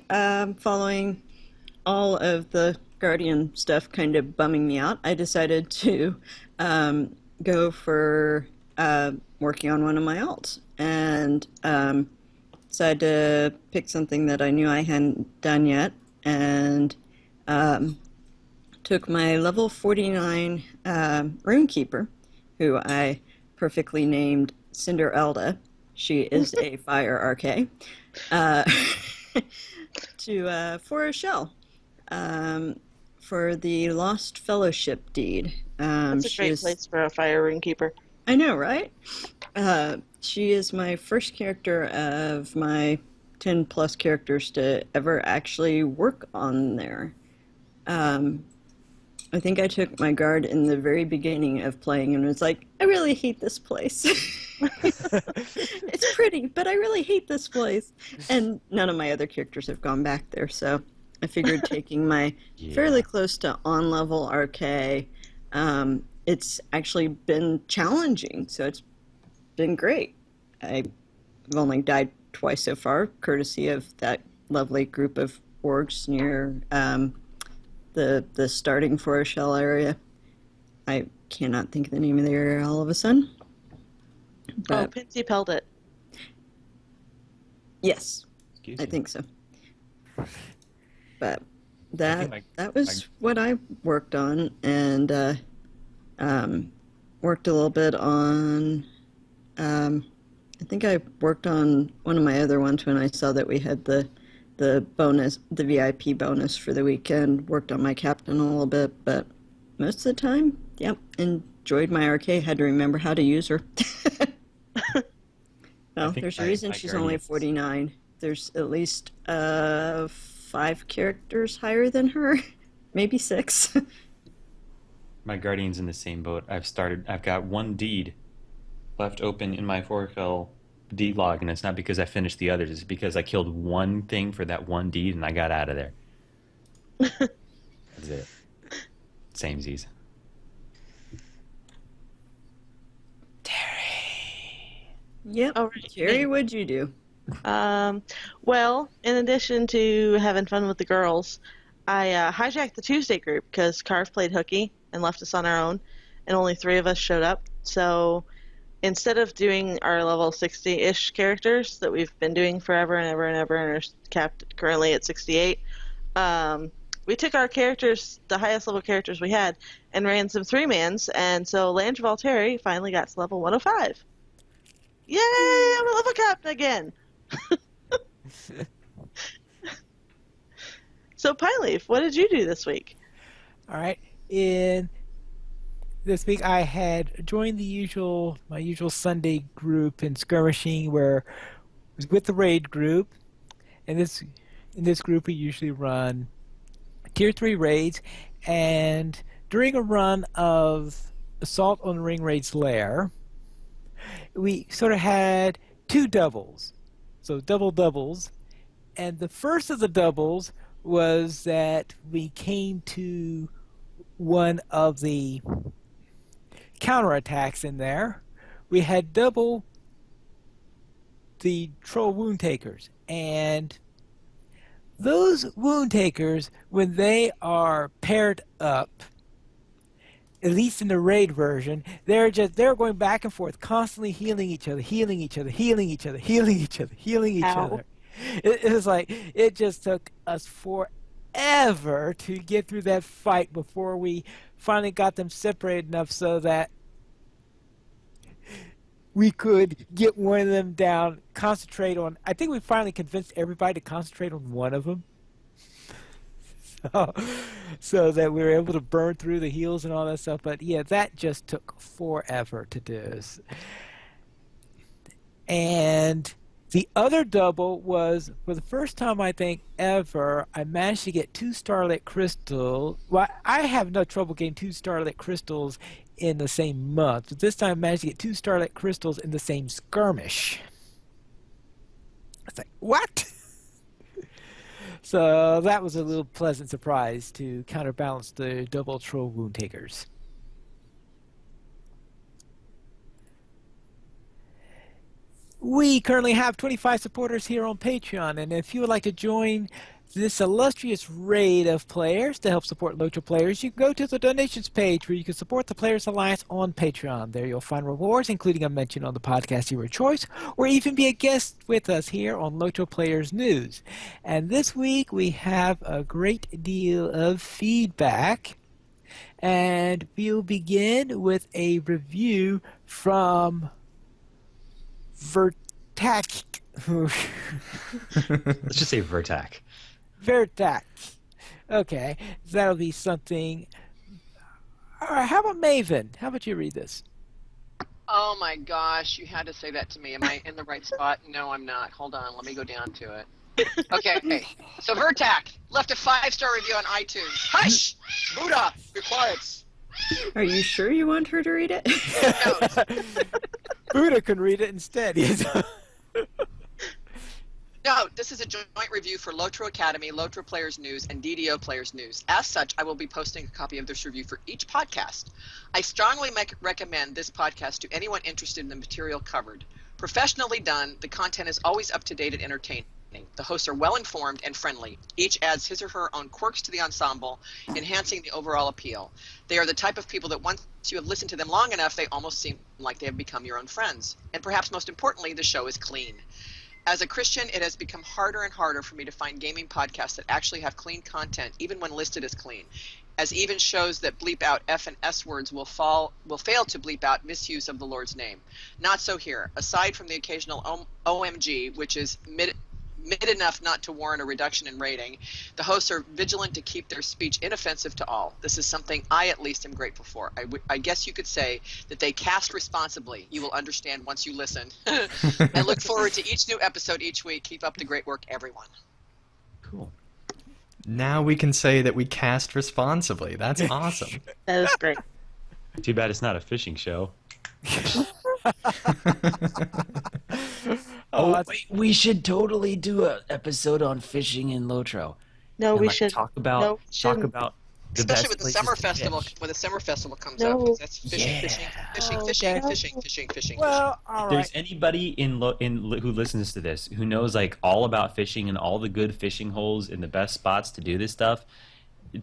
following all of the Guardian stuff kind of bumming me out, I decided to go for working on one of my alts. And decided to pick something that I knew I hadn't done yet, and took my level 49 Runekeeper, who I perfectly named Cinder Elda. She is a fire RK. For a shell. For the Lost Fellowship deed. That's a great place for a fire rune keeper. I know, right? She is my first character of my 10 plus characters to ever actually work on there. I think I took my guard in the very beginning of playing and was like, I really hate this place. It's pretty, but I really hate this place. And none of my other characters have gone back there, so I figured taking my fairly close to on-level RK, it's actually been challenging, so it's been great. I've only died twice so far, courtesy of that lovely group of orcs near the starting for a shell area. I cannot think of the name of the area all of a sudden. Oh, Pinsy Peldet. Yes. Excuse I you. think so. But I think that was what I worked on, and worked a little bit on. I think I worked on one of my other ones when I saw that we had the bonus, the VIP bonus for the weekend. Worked on my captain a little bit, but most of the time, yep, enjoyed my arcade. Had to remember how to use her. I Well, think there's a my, reason my she's only guardians 49. There's at least 5 characters higher than her, maybe 6. my guardians in the same boat. I've got one deed left open in my 4Kill deed log, and it's not because I finished the others. It's because I killed one thing for that one deed, and I got out of there. That's it. Samesies. Yep. All right. Jerry, what'd you do? Well, in addition to having fun with the girls, I hijacked the Tuesday group because Carve played hooky and left us on our own, and only 3 of us showed up. So instead of doing our level 60-ish characters that we've been doing forever and ever and ever and are capped currently at 68, we took our characters, the highest level characters we had, and ran some 3-mans, and so Lange Valteri finally got to level 105. Yay! I'm a level captain again! So, Pineleaf, what did you do this week? All right. In this week, I had joined my usual Sunday group in skirmishing, where I was with the raid group. And in this group, we usually run tier 3 raids. And during a run of Assault on the Ring Raid's Lair, we sort of had 2 doubles, so doubles. And the first of the doubles was that we came to one of the counterattacks in there. We had double the troll wound takers, and those wound takers, when they are paired up, at least in the raid version, they're going back and forth, constantly healing each other. Ow. It was like it just took us forever to get through that fight before we finally got them separated enough so that we could get one of them down, concentrate on. I think we finally convinced everybody to concentrate on one of them. So that we were able to burn through the heals and all that stuff. But yeah, that just took forever to do. And the other double was, for the first time I think ever, I managed to get 2 Starlit Crystals. Well, I have no trouble getting 2 Starlit Crystals in the same month. But this time I managed to get 2 Starlit Crystals in the same skirmish. It's like, what? So that was a little pleasant surprise to counterbalance the double troll wound takers. We currently have 25 supporters here on Patreon, and if you would like to join this illustrious raid of players to help support LOTRO players, you can go to the donations page where you can support the Players Alliance on Patreon. There you'll find rewards, including a mention on the podcast of your choice, or even be a guest with us here on LOTRO Players News. And this week we have a great deal of feedback, and we'll begin with a review from Vertac. Let's just say Vertac. Vertac. Okay, that'll be something. All right, how about Maven? How about you read this? Oh my gosh, you had to say that to me. Am I in the right spot? No, I'm not. Hold on, let me go down to it. Okay, so Vertac left a 5-star review on iTunes. Hush! Buddha, be quiet. Are you sure you want her to read it? Buddha can read it instead. No, this is a joint review for LOTRO Academy, LOTRO Players News, and DDO Players News. As such, I will be posting a copy of this review for each podcast. I strongly recommend this podcast to anyone interested in the material covered. Professionally done, the content is always up to date and entertaining. The hosts are well informed and friendly. Each adds his or her own quirks to the ensemble, enhancing the overall appeal. They are the type of people that once you have listened to them long enough, they almost seem like they have become your own friends. And perhaps most importantly, the show is clean. As a Christian, it has become harder and harder for me to find gaming podcasts that actually have clean content, even when listed as clean. As even shows that bleep out F and S words will fail to bleep out misuse of the Lord's name. Not so here. Aside from the occasional OMG, which is mid enough not to warrant a reduction in rating, the hosts are vigilant to keep their speech inoffensive to all. This is something I at least am grateful for. I guess you could say that they cast responsibly. You will understand once you listen. I look forward to each new episode each week. Keep up the great work, everyone. Cool. Now we can say that we cast responsibly. That's awesome. That is great. Too bad it's not a fishing show. That's- We should totally do an episode on fishing in Lotro. No, And, we like, should. Talk about No, we talk shouldn't. about the Especially best with the places summer to festival. fish. When the summer festival comes No. up, 'cause that's fishing, Yeah. fishing, fishing, Okay. fishing, fishing, fishing, fishing. Well, all If there's right. anybody who listens to this who knows like all about fishing and all the good fishing holes and the best spots to do this stuff,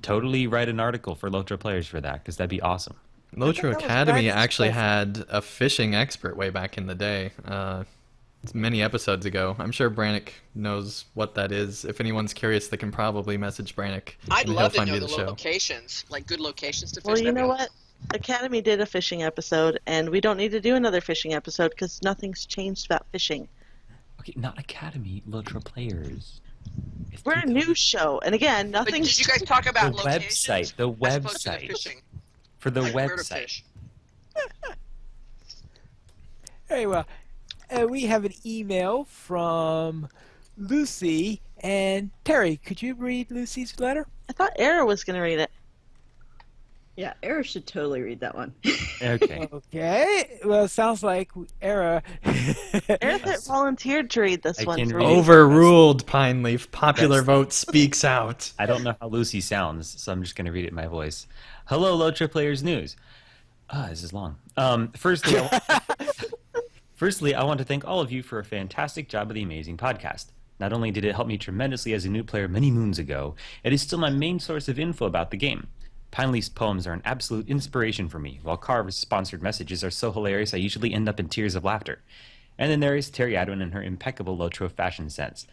totally write an article for Lotro players for that, because that'd be awesome. Lotro that was Academy Brandon's actually question. had a fishing expert way back in the day. Many episodes ago. I'm sure Brannick knows what that is. If anyone's curious, they can probably message Brannick. I'd and he'll love to find know you the the show. locations, like good locations to fish. Well, you That'd be know awesome. what? Academy did a fishing episode, and we don't need to do another fishing episode because nothing's changed about fishing. Okay, not Academy, Lotro players. It's We're a too new show, and again, But nothing's. did you guys talk about The locations? website, the as opposed to the website. fishing? for the Like where to website. fish. Very well. We have an email from Lucy and Terry. Could you read Lucy's letter? I thought Era was going to read it. Yeah, Eric should totally read that one. Okay. Okay. Well, it sounds like Era. Era volunteered to read this I one. can for read. me. Overruled, Pineleaf. Popular That's- vote speaks out. I don't know how Lucy sounds, so I'm just going to read it in my voice. Hello, Lotro Players News. This is long. Firstly, I want to thank all of you for a fantastic job of the amazing podcast. Not only did it help me tremendously as a new player many moons ago, it is still my main source of info about the game. Pineleaf's poems are an absolute inspiration for me, while Carver's sponsored messages are so hilarious I usually end up in tears of laughter. And then there is Terry Adwin and her impeccable Lotro fashion sense.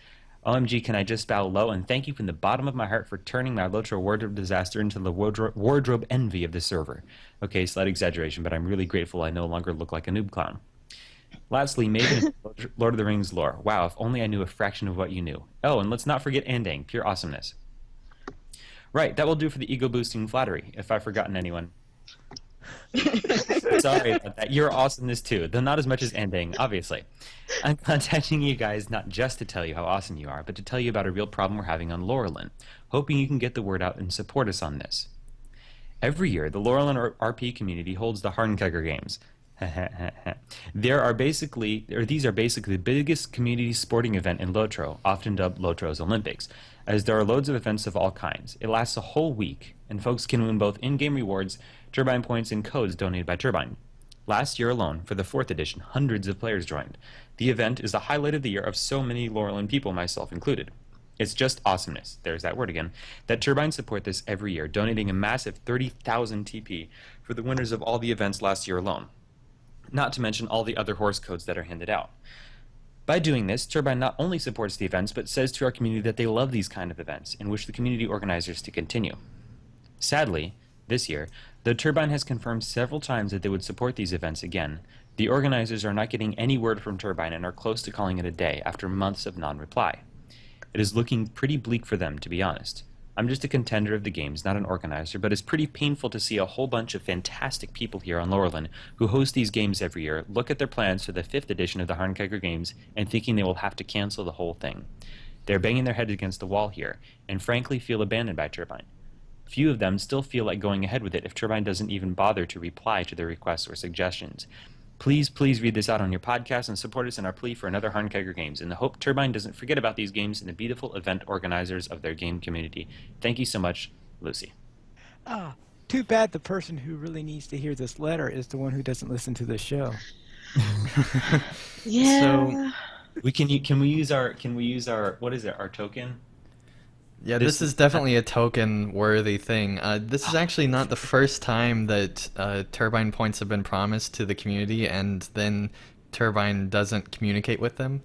OMG, can I just bow low and thank you from the bottom of my heart for turning my Lotro wardrobe disaster into the wardrobe envy of the server. Okay, slight exaggeration, but I'm really grateful I no longer look like a noob clown. Lastly, Maven and Lord of the Rings lore. Wow, if only I knew a fraction of what you knew. Oh, and let's not forget Andang, pure awesomeness. Right, that will do for the ego-boosting flattery, if I've forgotten anyone. Sorry about that. You're awesomeness too, though not as much as Andang, obviously. I'm contacting you guys not just to tell you how awesome you are, but to tell you about a real problem we're having on Laurelin, hoping you can get the word out and support us on this. Every year, the Laurelin RP community holds the Harnkegger Games. These are basically the biggest community sporting event in Lotro, often dubbed Lotro's Olympics, as there are loads of events of all kinds. It lasts a whole week, and folks can win both in-game rewards, Turbine points, and codes donated by Turbine. Last year alone, for the 4th edition, hundreds of players joined. The event is the highlight of the year of so many Laurelin people, myself included. It's just awesomeness, there's that word again, that Turbine support this every year, donating a massive 30,000 TP for the winners of all the events last year alone. Not to mention all the other horse codes that are handed out. By doing this, Turbine not only supports the events, but says to our community that they love these kind of events and wish the community organizers to continue. Sadly, this year, though Turbine has confirmed several times that they would support these events again, the organizers are not getting any word from Turbine and are close to calling it a day after months of non-reply. It is looking pretty bleak for them, to be honest. I'm just a contender of the games, not an organizer, but it's pretty painful to see a whole bunch of fantastic people here on Laurelin who host these games every year look at their plans for the 5th edition of the Harnkegger Games and thinking they will have to cancel the whole thing. They're banging their heads against the wall here, and frankly feel abandoned by Turbine. Few of them still feel like going ahead with it if Turbine doesn't even bother to reply to their requests or suggestions. Please read this out on your podcast and support us in our plea for another Harnkegger Games, in the hope Turbine doesn't forget about these games and the beautiful event organizers of their game community. Thank you so much, Lucy. Ah, too bad the person who really needs to hear this letter is the one who doesn't listen to the show. Yeah. Can we use our what is it, our token? Yeah, this is definitely a token-worthy thing. This is actually not the first time that Turbine points have been promised to the community and then Turbine doesn't communicate with them.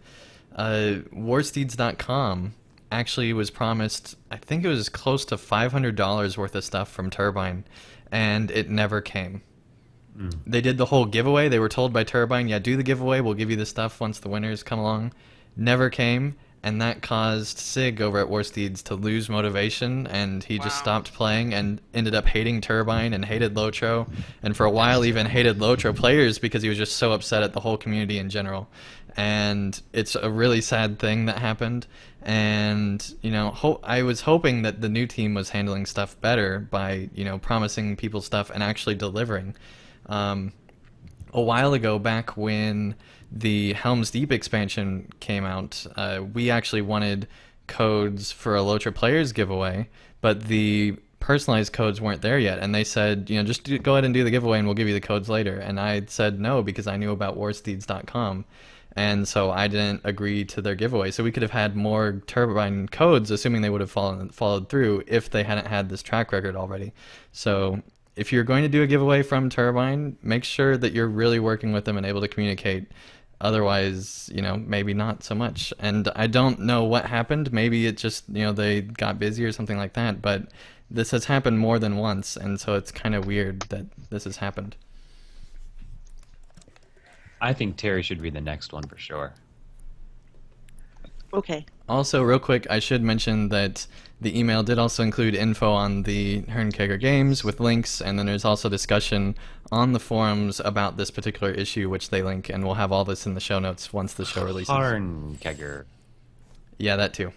Warsteeds.com actually was promised, I think it was close to $500 worth of stuff from Turbine, and it never came. They did the whole giveaway. They were told by Turbine, yeah, do the giveaway. We'll give you the stuff once the winners come along. Never came, and that caused Sig over at Warsteeds to lose motivation, and he just stopped playing and ended up hating Turbine and hated LOTRO, and for a while even hated LOTRO players because he was just so upset at the whole community in general. And it's a really sad thing that happened. And I was hoping that the new team was handling stuff better by promising people stuff and actually delivering. A while ago, back when the Helm's Deep expansion came out, we actually wanted codes for a LOTRO Players giveaway, but the personalized codes weren't there yet, and they said, just go ahead and do the giveaway and we'll give you the codes later. And I said no because I knew about warsteeds.com, and so I didn't agree to their giveaway. So we could have had more Turbine codes, assuming they would have followed through if they hadn't had this track record already. So if you're going to do a giveaway from Turbine, make sure that you're really working with them and able to communicate. Otherwise, maybe not so much. And I don't know what happened. Maybe it just, they got busy or something like that. But this has happened more than once, and so it's kind of weird that this has happened. I think Terry should read the next one for sure. Okay. Also, real quick, I should mention that the email did also include info on the Hernkegger games with links, and then there's also discussion on the forums about this particular issue, which they link, and we'll have all this in the show notes once the show releases. Hernkegger. Yeah, that too.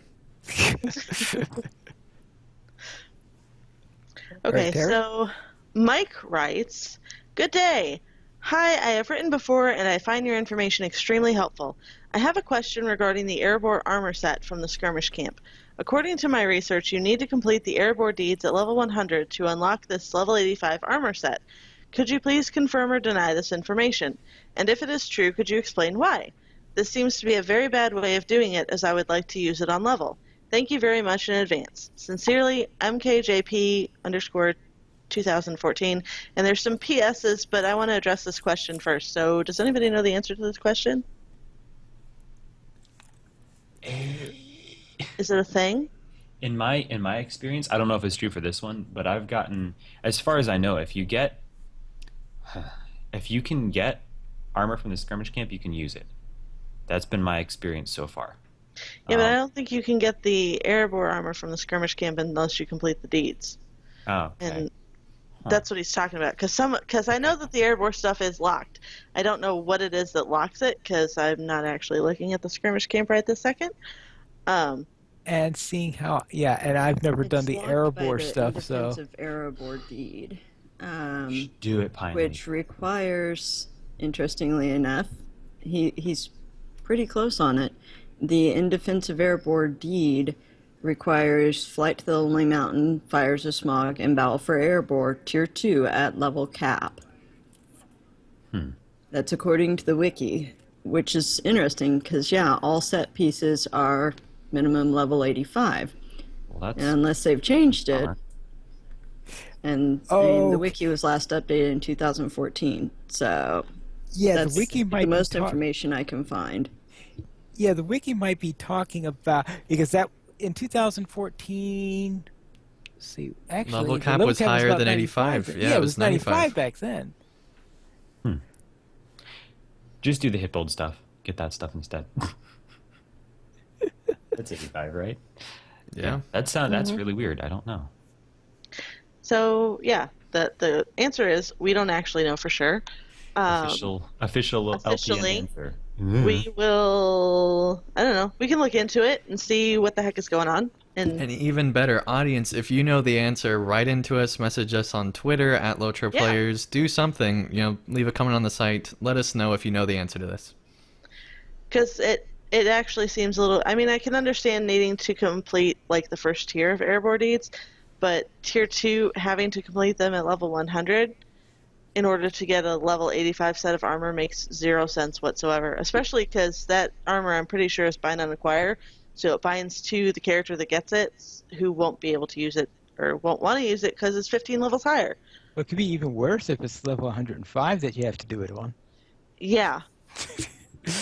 Okay, Right, Terry? so Mike writes, "Good day. Hi, I have written before and I find your information extremely helpful. I have a question regarding the Erebor armor set from the skirmish camp. According to my research, you need to complete the Erebor deeds at level 100 to unlock this level 85 armor set. Could you please confirm or deny this information? And if it is true, could you explain why? This seems to be a very bad way of doing it, as I would like to use it on level. Thank you very much in advance. Sincerely, MKJP_2014. And there's some PSs, but I want to address this question first. So does anybody know the answer to this question? Is it a thing? In my experience, I don't know if it's true for this one, but I've gotten, as far as I know, if you can get armor from the skirmish camp, you can use it. That's been my experience so far. Yeah, but I don't think you can get the Erebor armor from the skirmish camp unless you complete the deeds. Oh, okay. And that's what he's talking about. Because I know that the Erebor stuff is locked. I don't know what it is that locks it, because I'm not actually looking at the skirmish camp right this second. And seeing how, and I've never done the Erebor stuff, so. Defensive Erebor deed. Do it, Pineleaf. Which requires, interestingly enough, he's pretty close on it. The Indefensive Erebor deed requires Flight to the Lonely Mountain, Fires of Smog, and Battle for Erebor Tier 2 at level cap. That's according to the wiki, which is interesting because, all set pieces are minimum level 85. Well, that's... And unless they've changed it. And I mean, the wiki was last updated in 2014, so that's the wiki might the most be information I can find. Yeah, the wiki might be talking about, because that in 2014, let's see, actually Level the cap was higher about than 95. 85. Yeah, it was 95 back then. Just do the hit build stuff. Get that stuff instead. That's 85, right? Yeah. That's really weird. I don't know. So, the answer is we don't actually know for sure. Officially, LPN answer. We will, I don't know, we can look into it and see what the heck is going on. And even better, audience, if you know the answer, write into us, message us on Twitter at LOTRO Players, do something, leave a comment on the site, let us know if you know the answer to this. Because it actually seems a little, I mean, I can understand needing to complete, like, the first tier of Erebor deeds, but tier 2, having to complete them at level 100 in order to get a level 85 set of armor makes zero sense whatsoever, especially because that armor, I'm pretty sure, is bind on acquire, so it binds to the character that gets it, who won't be able to use it, or won't want to use it because it's 15 levels higher. Well, it could be even worse if it's level 105 that you have to do it on. Yeah.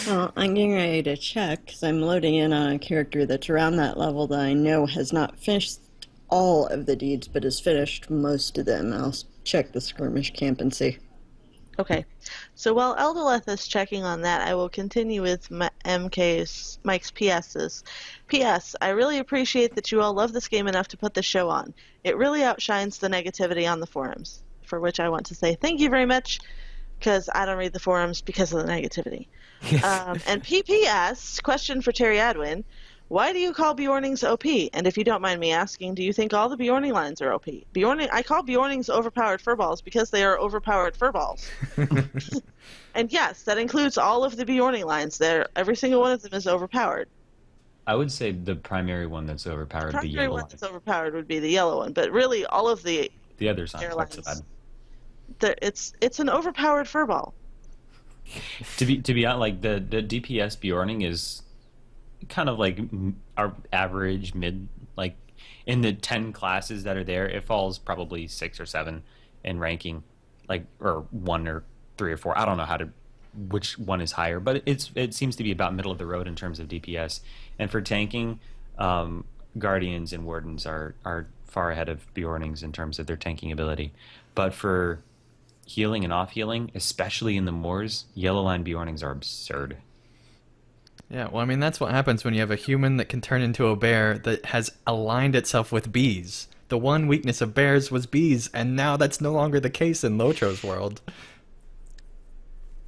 Well, I'm getting ready to check because I'm loading in on a character that's around that level that I know has not finished all of the deeds, but has finished most of them. I'll check the skirmish camp and see. Okay. So while Eldoleth is checking on that, I will continue with Mike's PSs. PS, I really appreciate that you all love this game enough to put this show on. It really outshines the negativity on the forums, for which I want to say thank you very much, because I don't read the forums because of the negativity. And PPS, question for Terry Adwin, why do you call Bjornings OP? And if you don't mind me asking, do you think all the Bjorning lines are OP? I call Bjornings overpowered furballs because they are overpowered furballs. And yes, that includes all of the Bjorning lines. Every single one of them is overpowered. I would say the primary one that's overpowered, The the primary yellow one line. that's overpowered would be the yellow one, but really all of the The others aren't quite so airlines, bad. it's an overpowered furball. To be honest, like the DPS Bjorning is kind of like our average mid, like in the 10 classes that are there, it falls probably 6 or 7 in ranking, like, or 1 or 3 or 4. I don't know which one is higher, but it seems to be about middle of the road in terms of DPS. And for tanking, Guardians and Wardens are far ahead of Bjornings in terms of their tanking ability. But for healing and off healing, especially in the Moors, yellow line Bjornings are absurd. Yeah, well, I mean, that's what happens when you have a human that can turn into a bear that has aligned itself with bees. The one weakness of bears was bees, and now that's no longer the case in Lotro's world.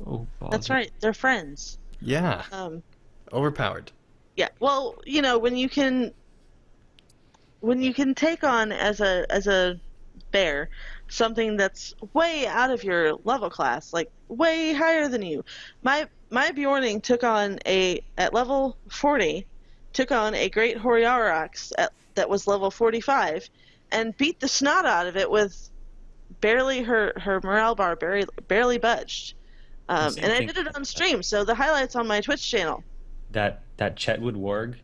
Oh, That's right. They're friends. Yeah, overpowered. Yeah. Well, when you can take on as a bear something that's way out of your level class, like way higher than you. My Bjorning took on at level 40, took on a great Horiarax that was level 45, and beat the snot out of it with barely her morale bar barely budged. And I did it on stream, so the highlights on my Twitch channel. That Chetwood Warg,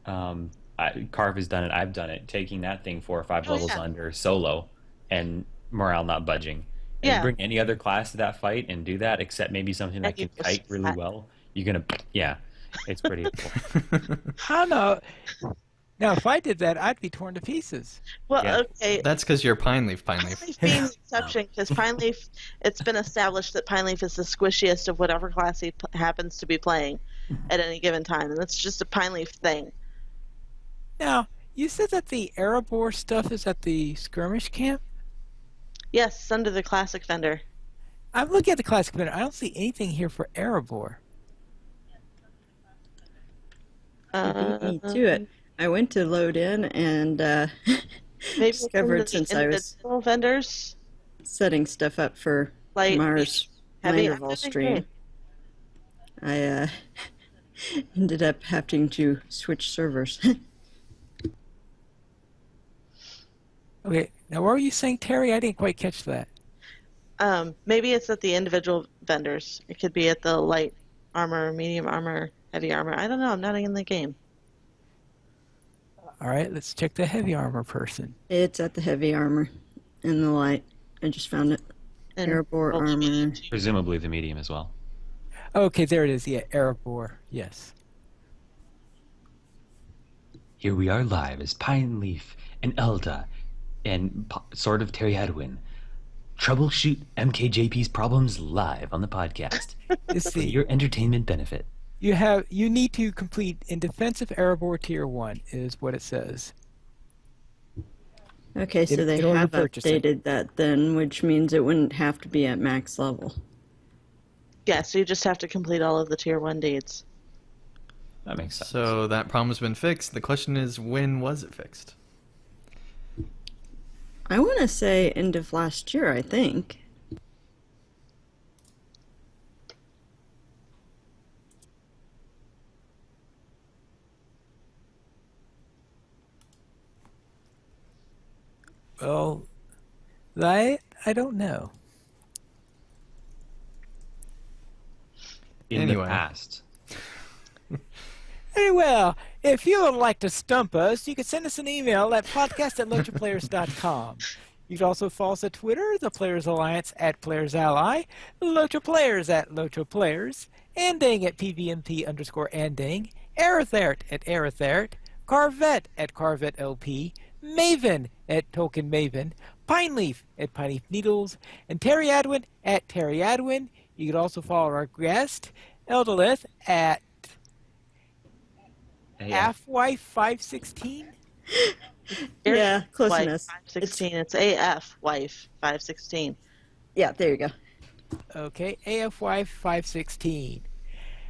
Carve has done it. I've done it. Taking that thing 4 or 5 levels under solo, and morale not budging. And Yeah. you bring any other class to that fight and do that, except maybe something that can kite really well. You're gonna, it's pretty cool. I don't know. Now, if I did that, I'd be torn to pieces. Well, Yeah. okay. That's because you're Pineleaf. Pineleaf being the exception, because Pineleaf, it's been established that Pineleaf is the squishiest of whatever class he happens to be playing at any given time, and that's just a Pineleaf thing. Now, you said that the Erebor stuff is at the skirmish camp? Yes, it's under the classic vendor. I'm looking at the classic vendor. I don't see anything here for Erebor. Me to it. I went to load in and Maybe discovered since I was individual vendors, setting stuff up for like tomorrow's heavy Minderval stream, I ended up having to switch servers. Okay, now what were you saying, Terry? I didn't quite catch that. Maybe it's at the individual vendors. It could be at the light armor, medium armor, heavy armor. I don't know. I'm not in the game. All right, let's check the heavy armor person. It's at the heavy armor in the light. I just found it. And Erebor well, armor. Presumably the medium as well. Okay, there it is. Yeah, Erebor. Yes. Here we are live as Pineleaf and Elda and sort of Terry Hadwin troubleshoot MKJP's problems live on the podcast Let's for see. your entertainment benefit. You need to complete in defensive Erebor tier 1 is what it says. Okay, so they in order to have purchase it. updated that then, which means it wouldn't have to be at max level. Yeah, so you just have to complete all of the tier 1 deeds. That makes sense. So that problem's been fixed. The question is, when was it fixed? I want to say end of last year, I think. Well, I don't know. In Anyway. the past. Very well. If you would like to stump us, you can send us an email at podcast@lotroplayers.com. You can also follow us at Twitter, the Players Alliance @Players Ally, Lotro Players @Lotro Players, Anding at PVMP_Anding, Aerithert at Aerithert, Carvet at Carvet LP, Maven at Tolkien Maven, Pineleaf at Pineleaf Needles, and Terry Adwin at Terry Adwin. You can also follow our guest, Eldolith, at AFWife516. Yeah, close Wife enough. 516. It's AF Wife 516. Yeah, there you go. Okay, AFWife516.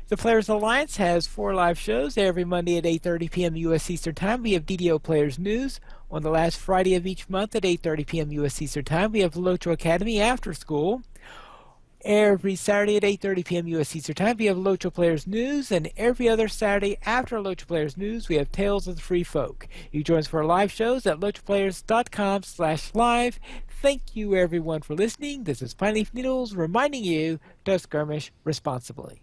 The Players Alliance has 4 live shows every Monday at 8:30 p.m. U.S. Eastern Time. We have DDO Players News. On the last Friday of each month at 8:30 p.m. U.S. Eastern Time, we have LOTRO Academy After School. Every Saturday at 8:30 p.m. U.S. Eastern Time, we have LOTRO Players News, and every other Saturday after LOTRO Players News, we have Tales of the Free Folk. You can join us for our live shows at LOTROplayers.com/live. Thank you, everyone, for listening. This is Pineleaf Needles reminding you to skirmish responsibly.